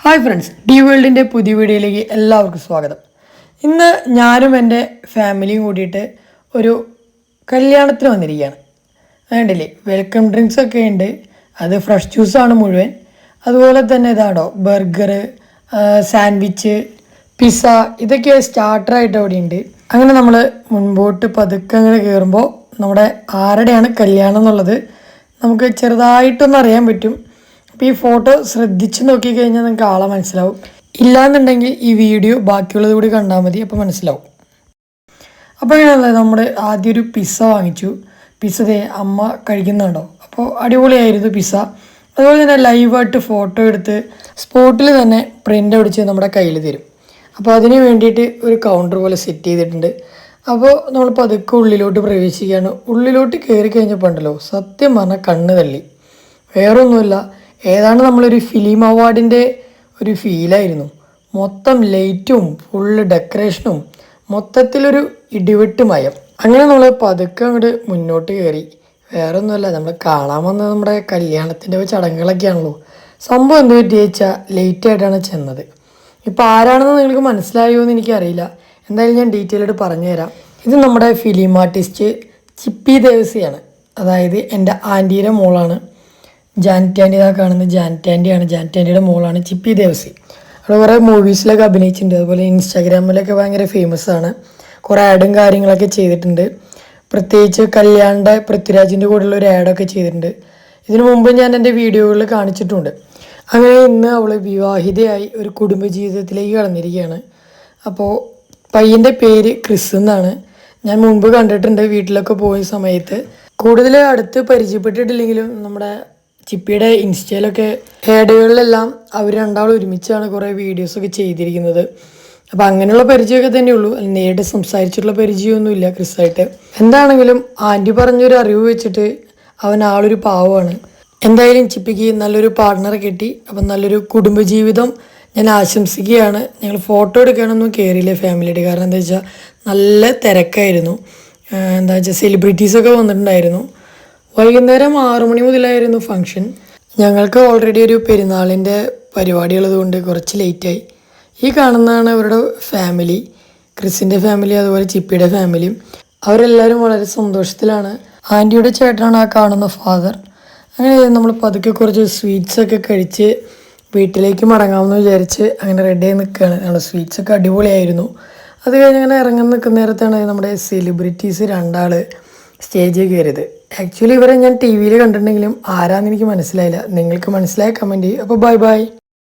Hi friends, D വേൾഡിൻ്റെ പുതിയ വീഡിയോയിലേക്ക് എല്ലാവർക്കും സ്വാഗതം. ഇന്ന് ഞാനും എൻ്റെ ഫാമിലിയും കൂടിയിട്ട് ഒരു കല്യാണത്തിന് വന്നിരിക്കുകയാണ്. വേണ്ടില്ലേ, വെൽക്കം ഡ്രിങ്ക്സ് ഒക്കെ ഉണ്ട്. അത് ഫ്രഷ് ജ്യൂസാണ് മുഴുവൻ. അതുപോലെ തന്നെ ഇതാണോ ബർഗർ, സാൻഡ്വിച്ച്, പിസ്സ, ഇതൊക്കെ സ്റ്റാർട്ടറായിട്ട് അവിടെ ഉണ്ട്. അങ്ങനെ നമ്മൾ മുൻപോട്ട് പതുക്കെ അങ്ങനെ കയറുമ്പോൾ നമ്മുടെ ആരുടെയാണ് കല്യാണം എന്നുള്ളത് നമുക്ക് ചെറുതായിട്ടൊന്ന് അറിയാൻ പറ്റും. അപ്പോൾ ഈ ഫോട്ടോ ശ്രദ്ധിച്ച് നോക്കിക്കഴിഞ്ഞാൽ നിങ്ങൾക്ക് ആളെ മനസ്സിലാവും. ഇല്ലാന്നുണ്ടെങ്കിൽ ഈ വീഡിയോ ബാക്കിയുള്ളത് കൂടി കണ്ടാൽ മതി, അപ്പോൾ മനസ്സിലാവും. അപ്പോൾ ഇങ്ങനെയല്ല, നമ്മൾ ആദ്യം ഒരു പിസ്സ വാങ്ങിച്ചു. പിസ്സ അമ്മ കഴിക്കുന്നുണ്ടോ, അപ്പോൾ അടിപൊളിയായിരുന്നു പിസ്സ. അതുപോലെ തന്നെ ലൈവായിട്ട് ഫോട്ടോ എടുത്ത് സ്പോട്ടിൽ തന്നെ പ്രിൻ്റ് അടിച്ച് നമ്മുടെ കയ്യിൽ തരും. അപ്പോൾ അതിന് വേണ്ടിയിട്ട് ഒരു കൗണ്ടർ പോലെ സെറ്റ് ചെയ്തിട്ടുണ്ട്. അപ്പോൾ നമ്മൾ പതുക്കെ ഉള്ളിലോട്ട് പ്രവേശിക്കുകയാണ്. ഉള്ളിലോട്ട് കയറി കഴിഞ്ഞപ്പോൾ ഉണ്ടല്ലോ, സത്യം പറഞ്ഞാൽ കണ്ണ് തള്ളി. വേറൊന്നുമില്ല, ഏതാണ് നമ്മളൊരു ഫിലിം അവാർഡിൻ്റെ ഒരു ഫീലായിരുന്നു. മൊത്തം ലൈറ്റും ഫുള്ള് ഡെക്കറേഷനും മൊത്തത്തിലൊരു ഇടിവെട്ട് മയം. അങ്ങനെ നമ്മൾ പതുക്കെ അങ്ങോട്ട് മുന്നോട്ട് കയറി. വേറെ ഒന്നുമല്ല, നമ്മൾ കാണാൻ വന്ന നമ്മുടെ കല്യാണത്തിൻ്റെ ചടങ്ങുകളൊക്കെയാണല്ലോ. സംഭവം എന്ത് പറ്റി വെച്ചാൽ ലേറ്റായിട്ടാണ് ചെന്നത്. ഇപ്പോൾ ആരാണെന്ന് നിങ്ങൾക്ക് മനസ്സിലായോ എന്ന് എനിക്കറിയില്ല. എന്തായാലും ഞാൻ ഡീറ്റെയിൽ ആയിട്ട് പറഞ്ഞുതരാം. ഇത് നമ്മുടെ ഫിലിം ആർട്ടിസ്റ്റ് ചിപ്പി ദേവസിയാണ്. അതായത് എൻ്റെ ആൻറ്റീയുടെ മോളാണ്. ജാൻറ്റാൻറ്റി, ഇതാ കാണുന്നത് ജാൻറ്റാൻറ്റിയാണ്. ജാൻറ്റാൻറ്റിയുടെ മോളാണ് ചിപ്പി ദേവസി. അവിടെ കുറേ മൂവീസിലൊക്കെ അഭിനയിച്ചിട്ടുണ്ട്. അതുപോലെ ഇൻസ്റ്റാഗ്രാമിലൊക്കെ ഭയങ്കര ഫേമസ് ആണ്. കുറേ ആഡും കാര്യങ്ങളൊക്കെ ചെയ്തിട്ടുണ്ട്. പ്രത്യേകിച്ച് കല്യാണിൻ്റെ പൃഥ്വിരാജിൻ്റെ കൂടെയുള്ള ഒരു ആഡൊക്കെ ചെയ്തിട്ടുണ്ട്. ഇതിനു മുമ്പ് ഞാൻ എൻ്റെ വീഡിയോകളിൽ കാണിച്ചിട്ടുണ്ട്. അങ്ങനെ ഇന്ന് അവൾ വിവാഹിതയായി ഒരു കുടുംബജീവിതത്തിലേക്ക് കടന്നിരിക്കുകയാണ്. അപ്പോൾ പയ്യൻ്റെ പേര് ക്രിസ് എന്നാണ്. ഞാൻ മുമ്പ് കണ്ടിട്ടുണ്ട് വീട്ടിലൊക്കെ പോയ സമയത്ത്. കൂടുതൽ അടുത്ത് പരിചയപ്പെട്ടിട്ടില്ലെങ്കിലും നമ്മുടെ ചിപ്പിയുടെ ഇൻസ്റ്റയിലൊക്കെ ആഡുകളിലെല്ലാം അവർ രണ്ടാളും ഒരുമിച്ചാണ് കുറേ വീഡിയോസൊക്കെ ചെയ്തിരിക്കുന്നത്. അപ്പോൾ അങ്ങനെയുള്ള പരിചയമൊക്കെ തന്നെയുള്ളൂ. നേരിട്ട് സംസാരിച്ചിട്ടുള്ള പരിചയമൊന്നുമില്ല ക്രിസ്സായിട്ട്. എന്താണെങ്കിലും ആൻറ്റി പറഞ്ഞൊരു അറിവ് വെച്ചിട്ട് അവൻ ആളൊരു പാവമാണ്. എന്തായാലും ചിപ്പിക്ക് നല്ലൊരു പാർട്ട്ണറെ കിട്ടി. അപ്പം നല്ലൊരു കുടുംബജീവിതം ഞാൻ ആശംസിക്കുകയാണ്. ഞങ്ങൾ ഫോട്ടോ എടുക്കാനൊന്നും കയറിയില്ല ഫാമിലിയുടെ. കാരണം എന്താ വെച്ചാൽ നല്ല തിരക്കായിരുന്നു. എന്താ വെച്ചാൽ സെലിബ്രിറ്റീസൊക്കെ വന്നിട്ടുണ്ടായിരുന്നു. വൈകുന്നേരം 6 മണി മുതലായിരുന്നു ഫംഗ്ഷൻ. ഞങ്ങൾക്ക് ഓൾറെഡി ഒരു പെരുന്നാളിൻ്റെ പരിപാടിയുള്ളത് കൊണ്ട് കുറച്ച് ലേറ്റായി. ഈ കാണുന്നതാണ് അവരുടെ ഫാമിലി, ക്രിസിൻ്റെ ഫാമിലി, അതുപോലെ ചിപ്പിയുടെ ഫാമിലിയും. അവരെല്ലാവരും വളരെ സന്തോഷത്തിലാണ്. ആൻറ്റിയുടെ ചേട്ടനാണ് ആ കാണുന്ന ഫാദർ. അങ്ങനെ നമ്മൾ പതുക്കെ കുറച്ച് സ്വീറ്റ്സൊക്കെ കഴിച്ച് വീട്ടിലേക്ക് മടങ്ങാമെന്ന് വിചാരിച്ച് അങ്ങനെ റെഡി ആയി നിൽക്കുകയാണ്. നമ്മുടെ സ്വീറ്റ്സൊക്കെ അടിപൊളിയായിരുന്നു. അത് കഴിഞ്ഞ് അങ്ങനെ ഇറങ്ങാൻ നിൽക്കുന്ന നേരത്താണ് നമ്മുടെ സെലിബ്രിറ്റീസ് 2 ആൾ സ്റ്റേജിൽ കയറിയത്. ആക്ച്വലി ഇവരെ ഞാൻ ടി വിയിൽ കണ്ടിട്ടുണ്ടെങ്കിലും ആരാന്ന് എനിക്ക് മനസ്സിലായില്ല. നിങ്ങൾക്ക് മനസ്സിലായ കമൻറ്റ് ചെയ്യും. അപ്പോൾ ബൈ ബൈ.